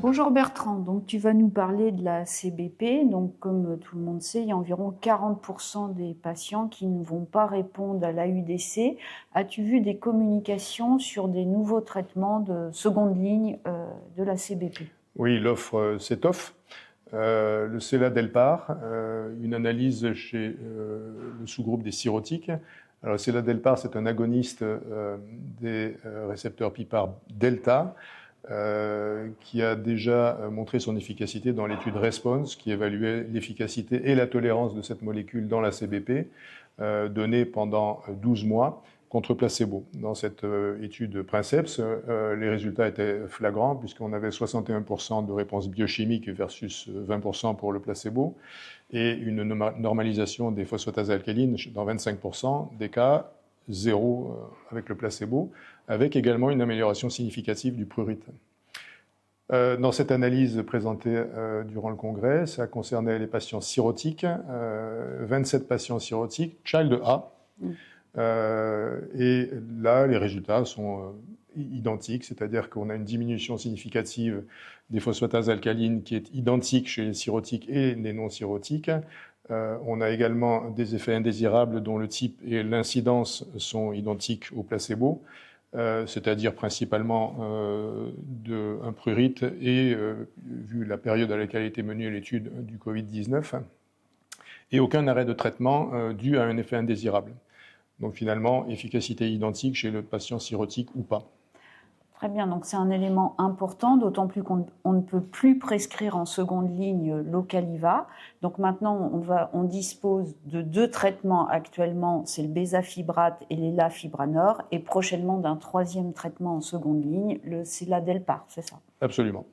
Bonjour Bertrand, donc tu vas nous parler de la CBP. Donc comme tout le monde sait, il y a environ 40% des patients qui ne vont pas répondre à l'AUDC. As-tu vu des communications sur des nouveaux traitements de seconde ligne de la CBP? Oui, l'offre s'étoffe. Le Seladelpar, une analyse chez le sous-groupe des cirrhotiques. Alors, le Seladelpar, c'est un agoniste des récepteurs PPAR delta qui a déjà montré son efficacité dans l'étude RESPONSE qui évaluait l'efficacité et la tolérance de cette molécule dans la CBP, donnée pendant 12 mois contre placebo. Dans cette étude Princeps, les résultats étaient flagrants puisqu'on avait 61% de réponse biochimique versus 20% pour le placebo et une normalisation des phosphatase-alcalines dans 25% des cas, zéro avec le placebo, avec également une amélioration significative du prurite. Dans cette analyse présentée durant le congrès, ça concernait les patients cirrhotiques, 27 patients cirrhotiques, Child A. Et là, les résultats sont identiques, c'est-à-dire qu'on a une diminution significative des phosphatases alcalines qui est identique chez les cirrhotiques et les non-cirrhotiques. On a également des effets indésirables dont le type et l'incidence sont identiques au placebo, c'est-à-dire principalement un prurite et, vu la période à laquelle a été menée l'étude du Covid-19, et aucun arrêt de traitement dû à un effet indésirable. Donc finalement, efficacité identique chez le patient cirrhotique ou pas. Très bien, donc c'est un élément important, d'autant plus qu'on ne peut plus prescrire en seconde ligne l'Ocaliva. Donc maintenant, on dispose de 2 traitements actuellement, c'est le Bezafibrate et l'Elafibranor, et prochainement d'un 3e traitement en seconde ligne, le Seladelpar, c'est ça? Absolument.